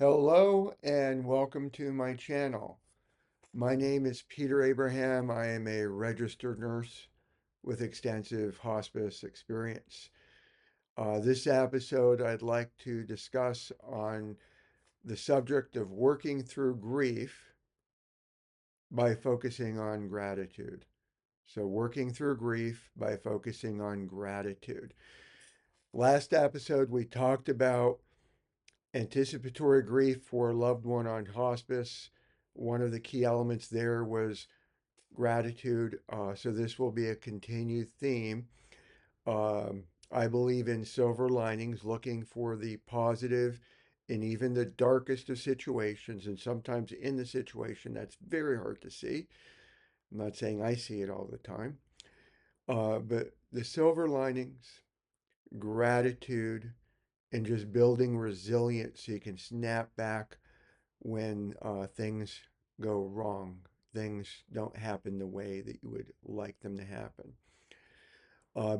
Hello and welcome to my channel. My name is Peter Abraham. I am a registered nurse with extensive hospice experience. This episode, I'd like to discuss on the subject of working through grief by focusing on gratitude. So, working through grief by focusing on gratitude. Last episode, we talked about anticipatory grief for a loved one on hospice. One of the key elements there was gratitude. So this will be a continued theme. I believe in silver linings, looking for the positive in even the darkest of situations, and sometimes in the situation that's very hard to see. I'm not saying I see it all the time, but the silver linings, gratitude, and just building resilience so you can snap back when things go wrong. Things don't happen the way that you would like them to happen.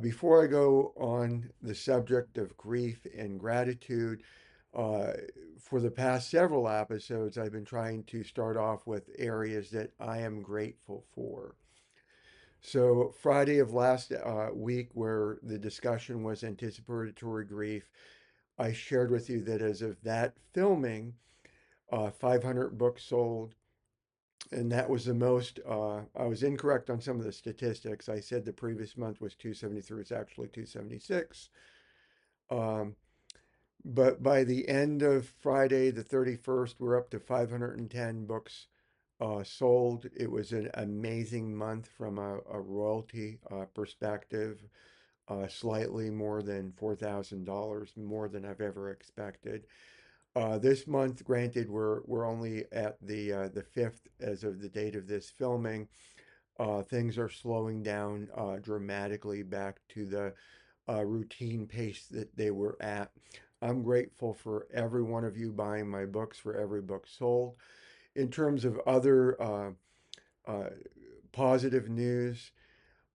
Before I go on the subject of grief and gratitude, uh, for the past several episodes, I've been trying to start off with areas that I am grateful for. So, Friday of last week, where the discussion was anticipatory grief, I shared with you that as of that filming, 500 books sold, and that was the most. I was incorrect on some of the statistics. I said the previous month was 273. It's actually 276. Um, but by the end of Friday, the 31st, we're up to 510 books sold. It was an amazing month from a royalty perspective. Slightly more than $4,000, more than I've ever expected. This month, granted, we're only at the fifth as of the date of this filming. Things are slowing down dramatically back to the routine pace that they were at. I'm grateful for every one of you buying my books, for every book sold. In terms of other uh, positive news,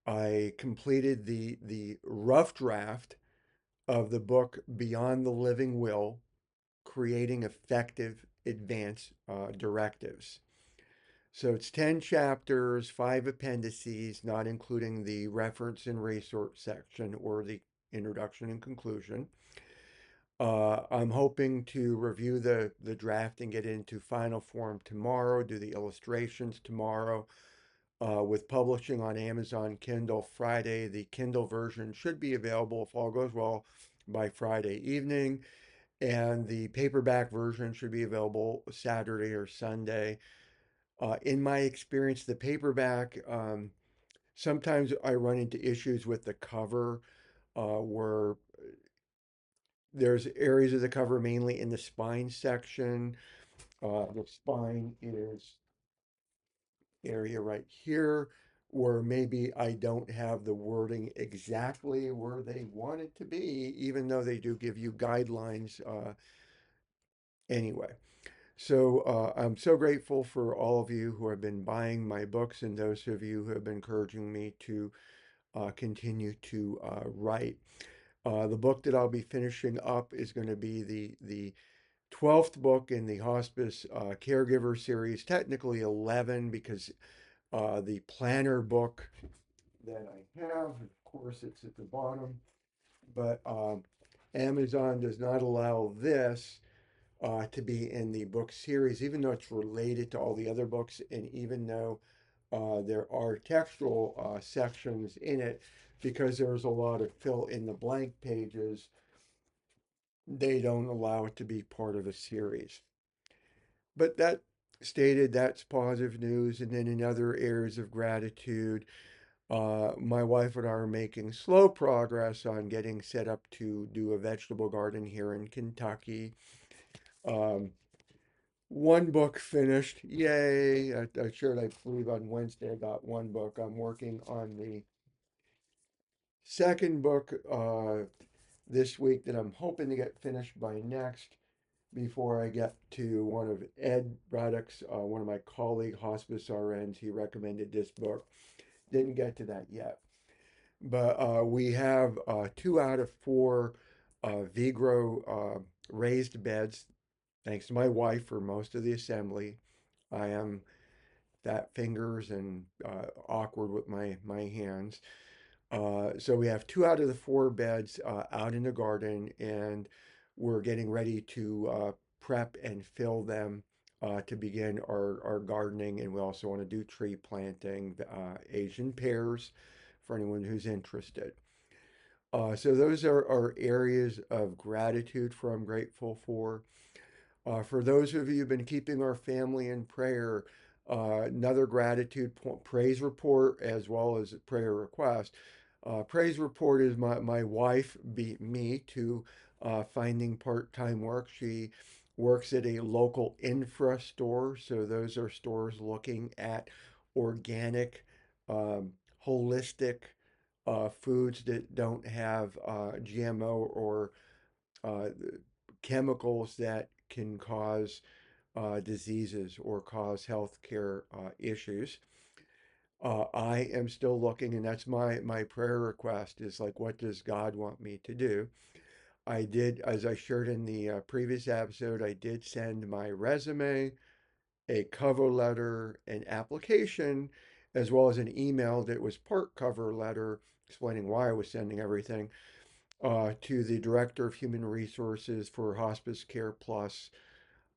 I completed the rough draft of the book Beyond the Living Will, Creating Effective Advance Directives. So it's 10 chapters, 5 appendices, not including the reference and resource section or the introduction and conclusion. I'm hoping to review the draft and get it into final form tomorrow, do the illustrations tomorrow. With publishing on Amazon Kindle Friday, the Kindle version should be available if all goes well by Friday evening, and the paperback version should be available Saturday or Sunday. In my experience, the paperback, sometimes I run into issues with the cover where there's areas of the cover, mainly in the spine section. The spine is area right here, where maybe I don't have the wording exactly where they want it to be, even though they do give you guidelines anyway. So I'm so grateful for all of you who have been buying my books and those of you who have been encouraging me to continue to write. The book that I'll be finishing up is going to be the 12th book in the hospice caregiver series, technically 11 because the planner book that I have, of course, it's at the bottom, but Amazon does not allow this to be in the book series, even though it's related to all the other books, and even though there are textual sections in it, because there's a lot of fill in the blank pages, they don't allow it to be part of a series. But that stated, that's positive news. And then in other areas of gratitude, my wife and I are making slow progress on getting set up to do a vegetable garden here in Kentucky. Um, One book finished. Yay. I shared, I believe on Wednesday, I got one book. I'm working on the second book this week that I'm hoping to get finished by next before I get to one of Ed Braddock's, one of my colleague hospice RNs. He recommended this book. Didn't get to that yet. But we have 2 out of 4 Vigro raised beds thanks to my wife for most of the assembly. I am fat fingers and awkward with my hands. So we have two out of the four beds out in the garden, and we're getting ready to prep and fill them to begin our gardening. And we also want to do tree planting, Asian pears for anyone who's interested. So those are areas of gratitude for I'm grateful for. For those of you who've been keeping our family in prayer, another gratitude praise report as well as prayer request. Praise report is my wife beat me to finding part-time work. She works at a local infra store, so those are stores looking at organic, um, holistic foods that don't have GMO or uh, chemicals that can cause diseases or cause healthcare issues. I am still looking, and that's my prayer request is like, what does God want me to do? I did, as I shared in the previous episode, I did send my resume, a cover letter, an application, as well as an email that was part cover letter explaining why I was sending everything to the Director of Human Resources for Hospice Care Plus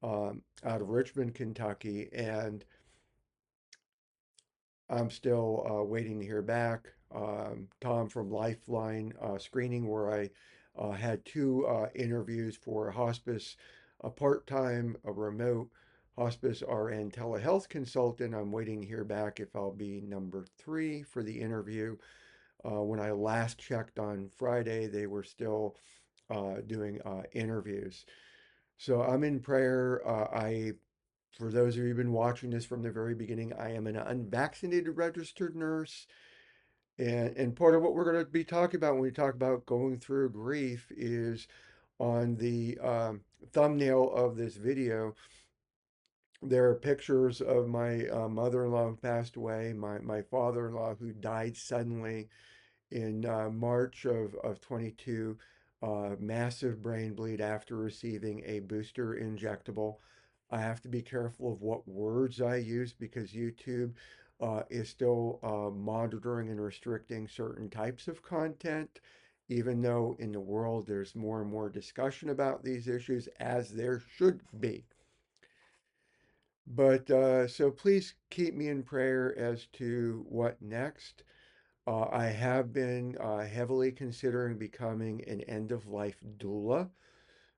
out of Richmond, Kentucky, and I'm still waiting to hear back. Tom from Lifeline screening, where I had two interviews for a hospice, a part time, a remote hospice RN telehealth consultant. I'm waiting to hear back if I'll be number three for the interview. When I last checked on Friday, they were still doing interviews. So I'm in prayer. For those of you who've been watching this from the very beginning, I am an unvaccinated registered nurse. And part of what we're going to be talking about when we talk about going through grief is on the thumbnail of this video. There are pictures of my mother-in-law who passed away, my father-in-law who died suddenly in March of 22, massive brain bleed after receiving a booster injectable. I have to be careful of what words I use because YouTube is still monitoring and restricting certain types of content, even though in the world there's more and more discussion about these issues, as there should be. But so please keep me in prayer as to what next. I have been heavily considering becoming an end of life doula.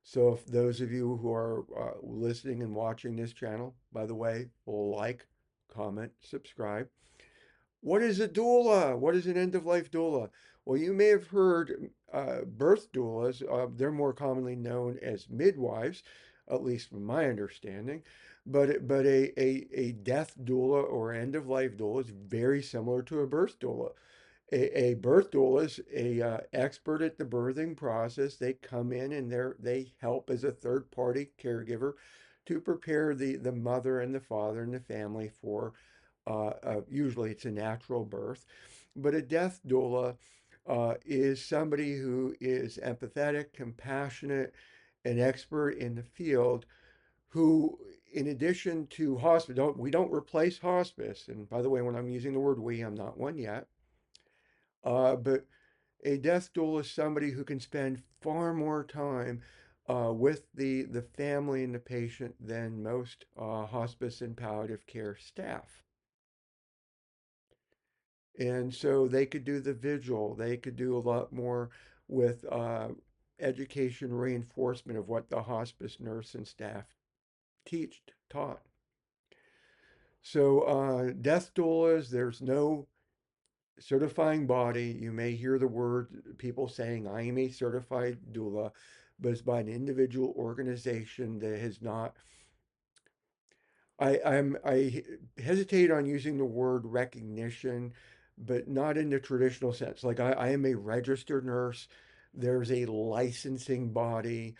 So, if those of you who are listening and watching this channel, by the way, will like, comment, subscribe. What is a doula? What is an end of life doula? Well, you may have heard birth doulas. They're more commonly known as midwives, at least from my understanding. But a death doula or end of life doula is very similar to a birth doula. A birth doula is a expert at the birthing process. They come in and they help as a third party caregiver to prepare the mother and the father and the family for usually it's a natural birth. But a death doula is somebody who is empathetic, compassionate, an expert in the field who, in addition to hospice, we don't replace hospice. And by the way, when I'm using the word we, I'm not one yet. But a death doula is somebody who can spend far more time with the family and the patient than most hospice and palliative care staff. And so they could do the vigil, they could do a lot more with education reinforcement of what the hospice nurse and staff taught. So death doulas, there's no certifying body. You may hear the word people saying, I am a certified doula, but it's by an individual organization that has not. I hesitate on using the word recognition, but not in the traditional sense. Like I am a registered nurse. There's a licensing body.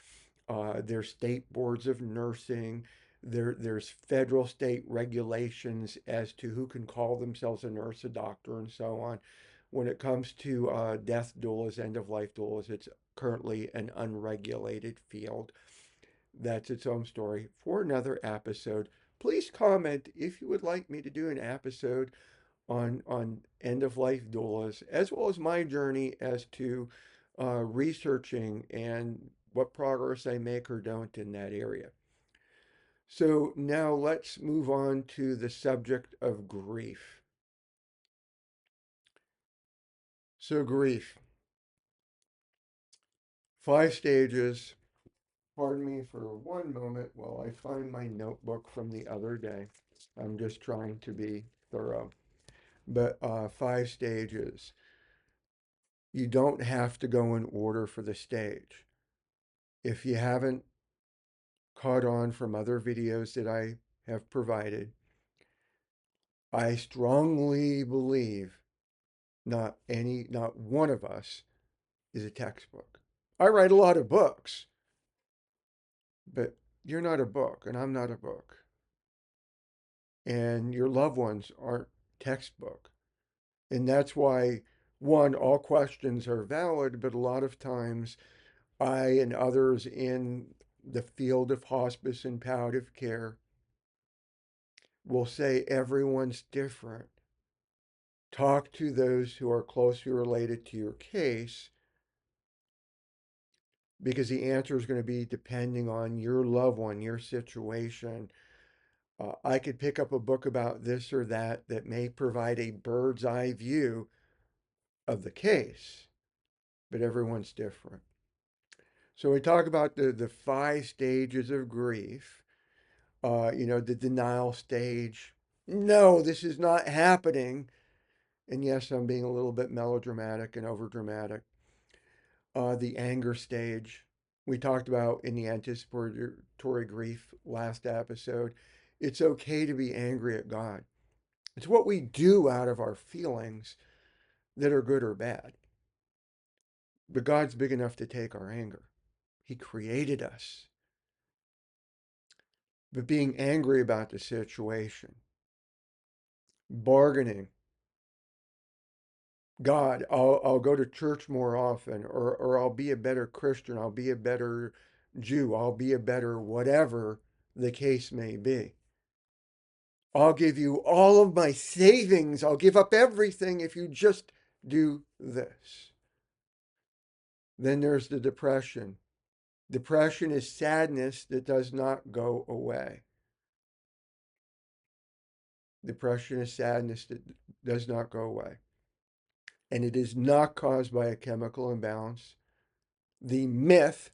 There's state boards of nursing. There's federal state regulations as to who can call themselves a nurse, a doctor, and so on. When it comes to death doulas, end of life doulas, it's currently an unregulated field. that's its own story for another episode. Please comment if you would like me to do an episode on end of life doulas, as well as my journey as to researching and what progress I make or don't in that area. So now let's move on to the subject of grief. So, grief, 5 stages. Pardon me for one moment while I find my notebook from the other day. I'm just trying to be thorough. But 5 stages. You don't have to go in order for the stage. If you haven't caught on from other videos that I have provided, I strongly believe not one of us is a textbook. I write a lot of books, but you're not a book, and I'm not a book. And your loved ones aren't textbook. And that's why, one, all questions are valid, but a lot of times I and others in the field of hospice and palliative care will say everyone's different. Talk to those who are closely related to your case because the answer is going to be depending on your loved one, your situation. I could pick up a book about this or that that may provide a bird's eye view of the case, but everyone's different. So we talk about the 5 stages of grief. The denial stage. No, this is not happening. And yes, I'm being a little bit melodramatic and overdramatic. The anger stage. We talked about in the anticipatory grief last episode. It's okay to be angry at God. It's what we do out of our feelings that are good or bad. But God's big enough to take our anger. He created us. But being angry about the situation, bargaining, God, I'll go to church more often, or I'll be a better Christian, I'll be a better Jew, I'll be a better whatever the case may be. I'll give you all of my savings, I'll give up everything if you just do this. Then there's the depression. Depression is sadness that does not go away. Depression is sadness that does not go away. And it is not caused by a chemical imbalance. The myth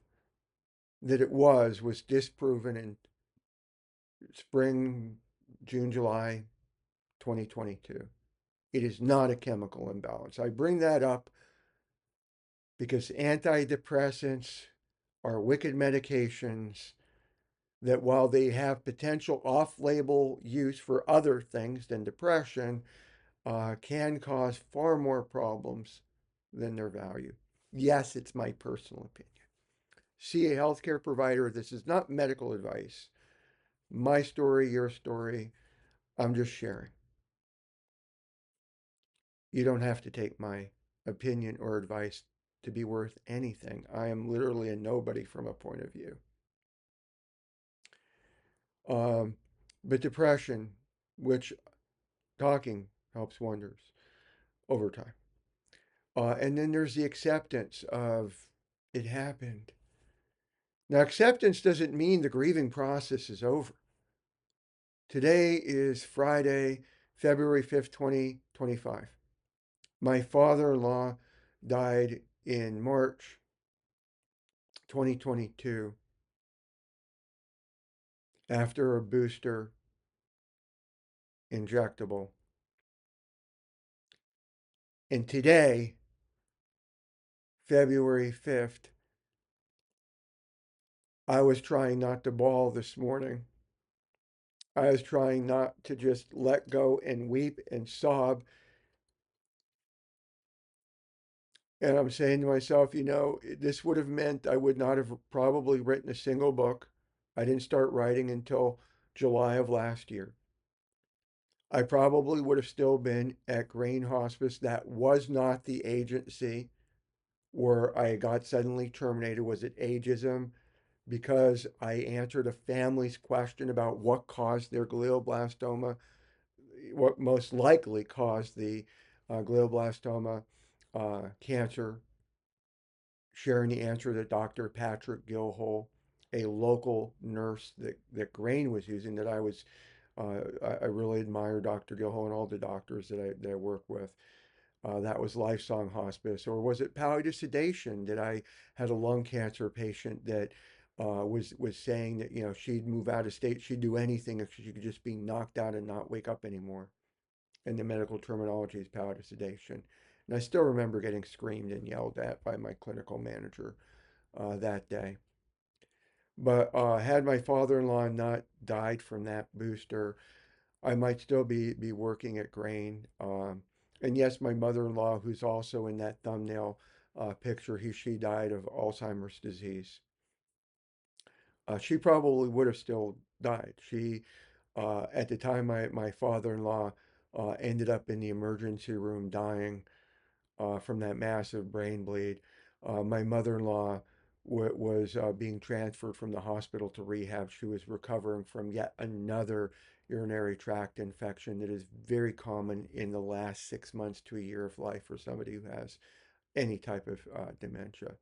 that it was disproven in spring, June, July 2022. It is not a chemical imbalance. I bring that up because antidepressants are wicked medications that, while they have potential off label use for other things than depression, can cause far more problems than their value. Yes, it's my personal opinion. See a healthcare provider. This is not medical advice. My story, your story. I'm just sharing. You don't have to take my opinion or advice to be worth anything. I am literally a nobody from a point of view. Um, but depression, which talking helps wonders over time. And then there's the acceptance of it happened. Now, acceptance doesn't mean the grieving process is over. Today is Friday, February 5th, 2025. My father in law died in March 2022 after a booster injectable. And today, February 5th, I was trying not to bawl this morning. I was trying not to just let go and weep and sob. And I'm saying to myself, this would have meant I would not have probably written a single book. I didn't start writing until July of last year. I probably would have still been at Grain Hospice. That was not the agency where I got suddenly terminated. Was it ageism? because I answered a family's question about what caused their glioblastoma, what most likely caused the glioblastoma cancer, sharing the answer that Dr. Patrick Gilhole, a local nurse that Grain was using, that I really admire Dr. Gilhole and all the doctors that I work with. That was Lifesong Hospice, or was it palliative sedation? That I had a lung cancer patient that was saying that she'd move out of state, she'd do anything if she could just be knocked out and not wake up anymore. And the medical terminology is palliative sedation. And I still remember getting screamed and yelled at by my clinical manager that day. But had my father-in-law not died from that booster, I might still be working at Grain. And yes, my mother-in-law, who's also in that thumbnail picture, she died of Alzheimer's disease. She probably would have still died. At the time, my father-in-law ended up in the emergency room dying from that massive brain bleed. My mother-in-law was being transferred from the hospital to rehab. She was recovering from yet another urinary tract infection that is very common in the last 6 months to a year of life for somebody who has any type of dementia.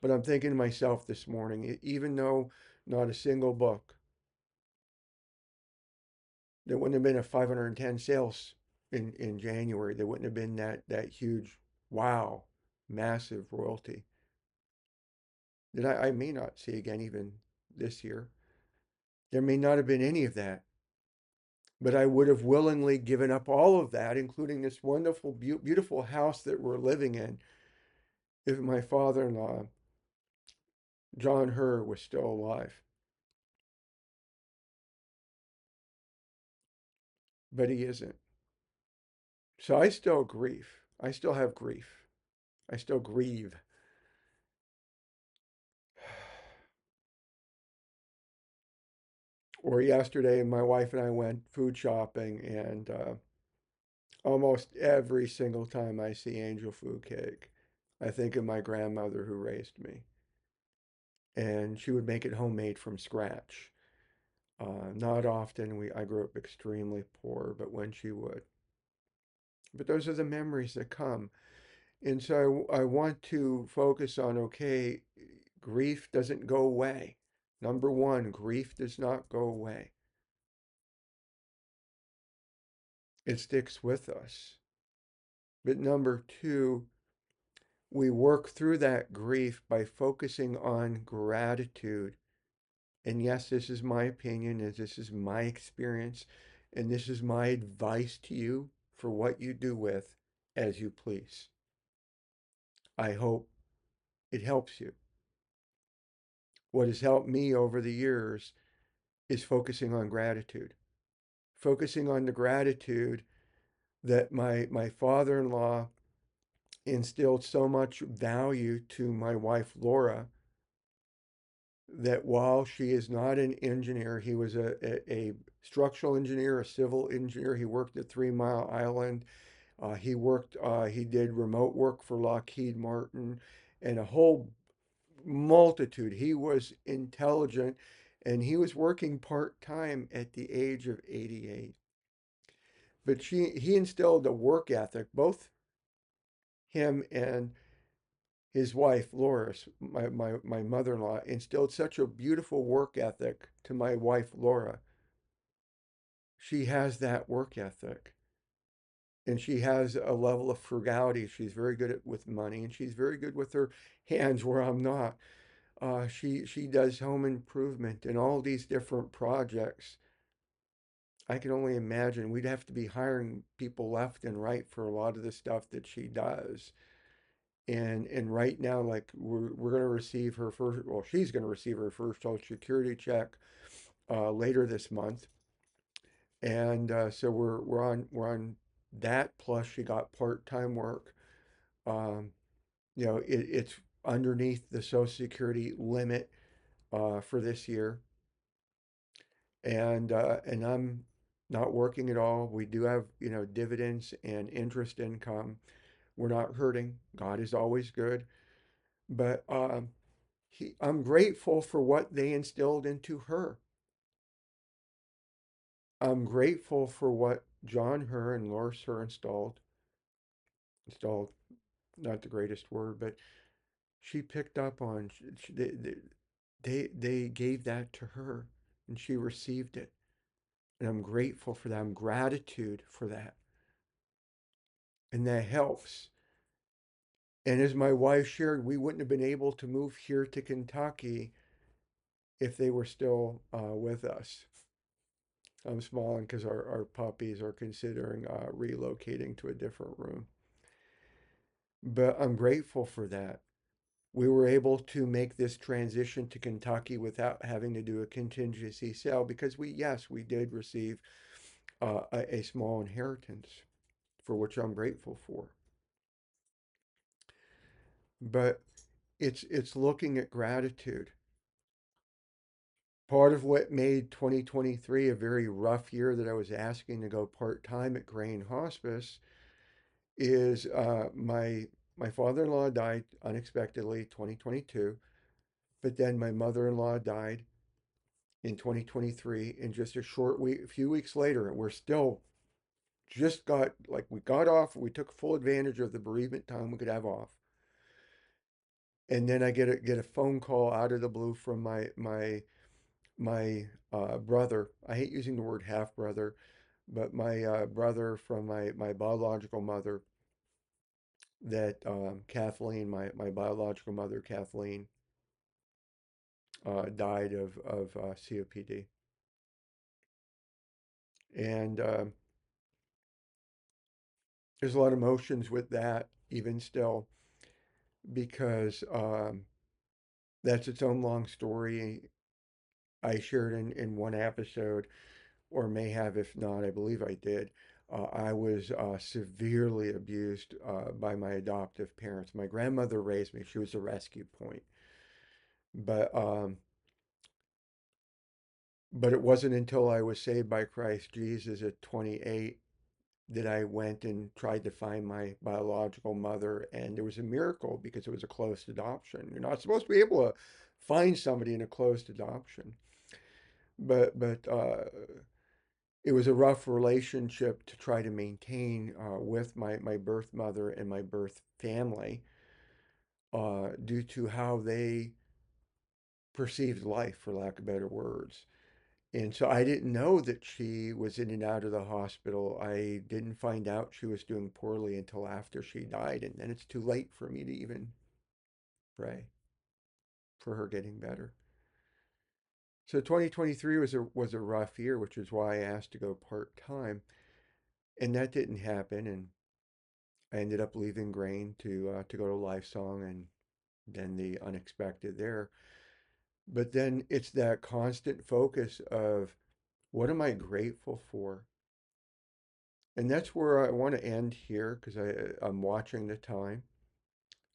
But I'm thinking to myself this morning, even though not a single book, there wouldn't have been a 510 sales in January. There wouldn't have been that huge, wow, massive royalty that I may not see again even this year. There may not have been any of that, but I would have willingly given up all of that, including this wonderful, beautiful house that we're living in, if my father-in-law, John Herr, was still alive. But he isn't. So I still grieve. I still have grief. I still grieve. Or yesterday, my wife and I went food shopping, and almost every single time I see angel food cake, I think of my grandmother who raised me. And she would make it homemade from scratch. Not often. I grew up extremely poor, but when she would. But those are the memories that come. And so I want to focus on, okay, grief doesn't go away. Number one, grief does not go away. It sticks with us. But number two, we work through that grief by focusing on gratitude. And yes, this is my opinion, and this is my experience, and this is my advice to you for what you do with as you please. I hope it helps you. What has helped me over the years is focusing on gratitude, focusing on the gratitude that my father-in-law instilled so much value to my wife Laura, that while she is not an engineer, he was a structural engineer, a civil engineer. He worked at 3 Mile Island. He did remote work for Lockheed Martin and a whole multitude. He was intelligent, and he was working part-time at the age of 88. But he instilled a work ethic, both him and his wife, Loris, my mother-in-law, instilled such a beautiful work ethic to my wife, Laura. She has that work ethic. And she has a level of frugality. She's very good with money, and she's very good with her hands where I'm not. She does home improvement and all these different projects. I can only imagine we'd have to be hiring people left and right for a lot of the stuff that she does. And right now, like we're going to receive her first, well, she's going to receive her first Social Security check later this month, and so we're on that. Plus, she got part-time work. Um, it's underneath the Social Security limit for this year, and I'm not working at all. We do have dividends and interest income. We're not hurting. God is always good, but I'm grateful for what they instilled into her. I'm grateful for what John Her and Loris Her installed, not the greatest word, but she picked up on. They gave that to her, and she received it, and I'm grateful for that. I'm gratitude for that, and that helps. And as my wife shared, we wouldn't have been able to move here to Kentucky if they were still with us. I'm smiling because our puppies are considering relocating to a different room. But I'm grateful for that. We were able to make this transition to Kentucky without having to do a contingency sale because yes, we did receive a small inheritance for which I'm grateful for. But it's looking at gratitude. Part of what made 2023 a very rough year that I was asking to go part-time at Grain Hospice is my father-in-law died unexpectedly 2022, but then my mother-in-law died in 2023, and just a few weeks later, and we're still just got like we got off, we took full advantage of the bereavement time we could have off, and then I get a phone call out of the blue from my brother. I hate using the word half brother, but my brother from my biological mother that Kathleen, my biological mother, Kathleen, died of COPD. And there's a lot of emotions with that, even still, because that's its own long story. I shared in one episode, or may have, if not, I believe I did. I was severely abused by my adoptive parents. My grandmother raised me. She was a rescue point. But but it wasn't until I was saved by Christ Jesus at 28 that I went and tried to find my biological mother, and it was a miracle because it was a closed adoption. You're not supposed to be able to find somebody in a closed adoption, but it was a rough relationship to try to maintain with my birth mother and my birth family due to how they perceived life, for lack of better words. And so I didn't know that she was in and out of the hospital. I didn't find out she was doing poorly until after she died. And then it's too late for me to even pray for her getting better. So 2023 was a rough year, which is why I asked to go part-time. And that didn't happen. And I ended up leaving Grain to go to Lifesong, and then the unexpected there. But then it's that constant focus of what am I grateful for? And that's where I want to end here because I'm watching the time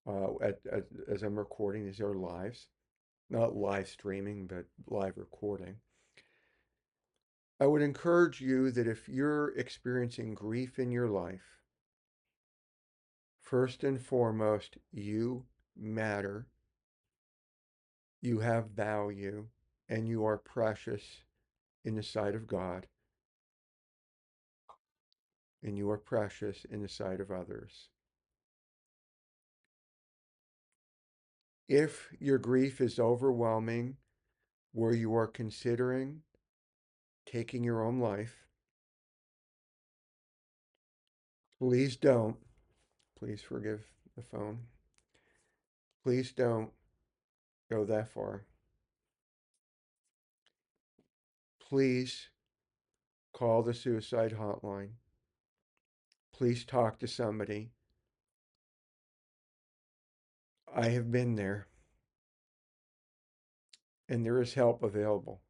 as I'm recording. These are lives, not live streaming, but live recording. I would encourage you that if you're experiencing grief in your life, first and foremost, you matter, you have value, and you are precious in the sight of God, and you are precious in the sight of others. If your grief is overwhelming, where you are considering taking your own life, please don't. Please forgive the phone. Please don't go that far. Please call the suicide hotline. Please talk to somebody. I have been there, and there is help available.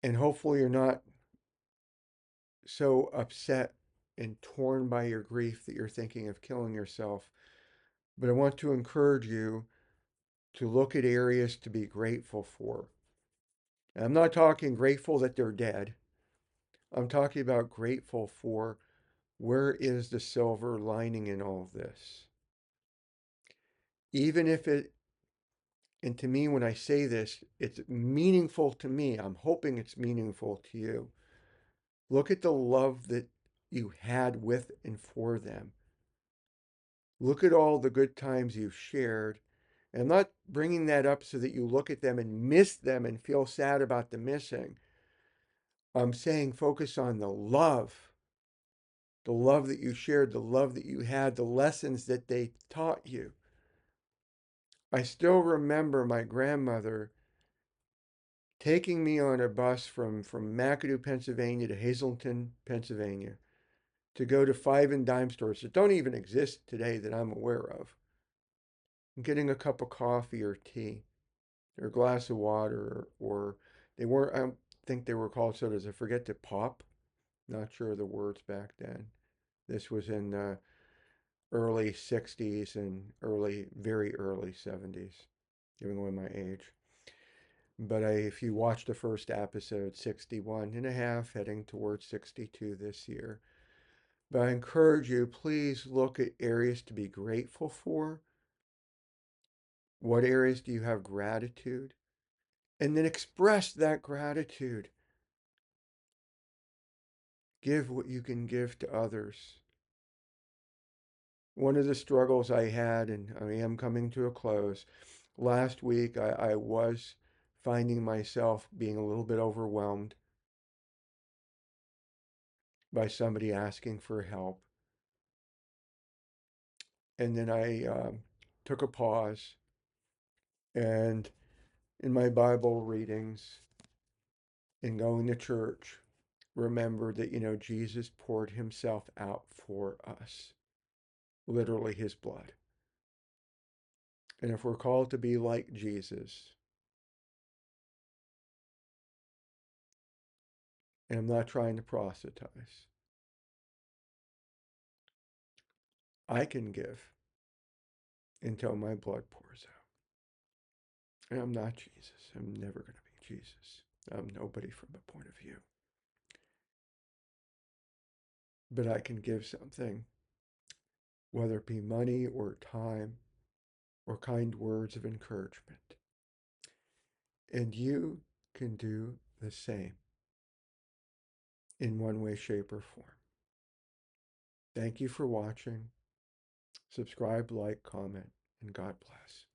And hopefully, you're not so upset and torn by your grief that you're thinking of killing yourself. But I want to encourage you to look at areas to be grateful for. And I'm not talking grateful that they're dead. I'm talking about grateful for Where is the silver lining in all of this? Even if it, and to me, when I say this, it's meaningful to me. I'm hoping it's meaningful to you. Look at the love that you had with and for them. Look at all the good times you've shared. And I'm not bringing that up so that you look at them and miss them and feel sad about the missing. I'm saying focus on the love that you shared, the love that you had, the lessons that they taught you. I still remember my grandmother taking me on a bus from McAdoo, Pennsylvania to Hazleton, Pennsylvania to go to five and dime stores that don't even exist today that I'm aware of, and getting a cup of coffee or tea or a glass of water, or they weren't, I don't think they were called sodas. I forget to pop. Not sure of the words back then. This was in the early 60s and very early 70s, giving away my age. But if you watch the first episode, 61 and a half, heading towards 62 this year. But I encourage you, please look at areas to be grateful for. What areas do you have gratitude? And then express that gratitude. Give what you can give to others. One of the struggles I had, and I am coming to a close, last week I was finding myself being a little bit overwhelmed by somebody asking for help. And then I took a pause, and in my Bible readings and going to church, remember that, Jesus poured himself out for us, literally his blood. And if we're called to be like Jesus, and I'm not trying to proselytize, I can give until my blood pours out. And I'm not Jesus. I'm never going to be Jesus. I'm nobody from a point of view. But I can give something, whether it be money or time or kind words of encouragement. And you can do the same in one way, shape, or form. Thank you for watching. Subscribe, like, comment, and God bless.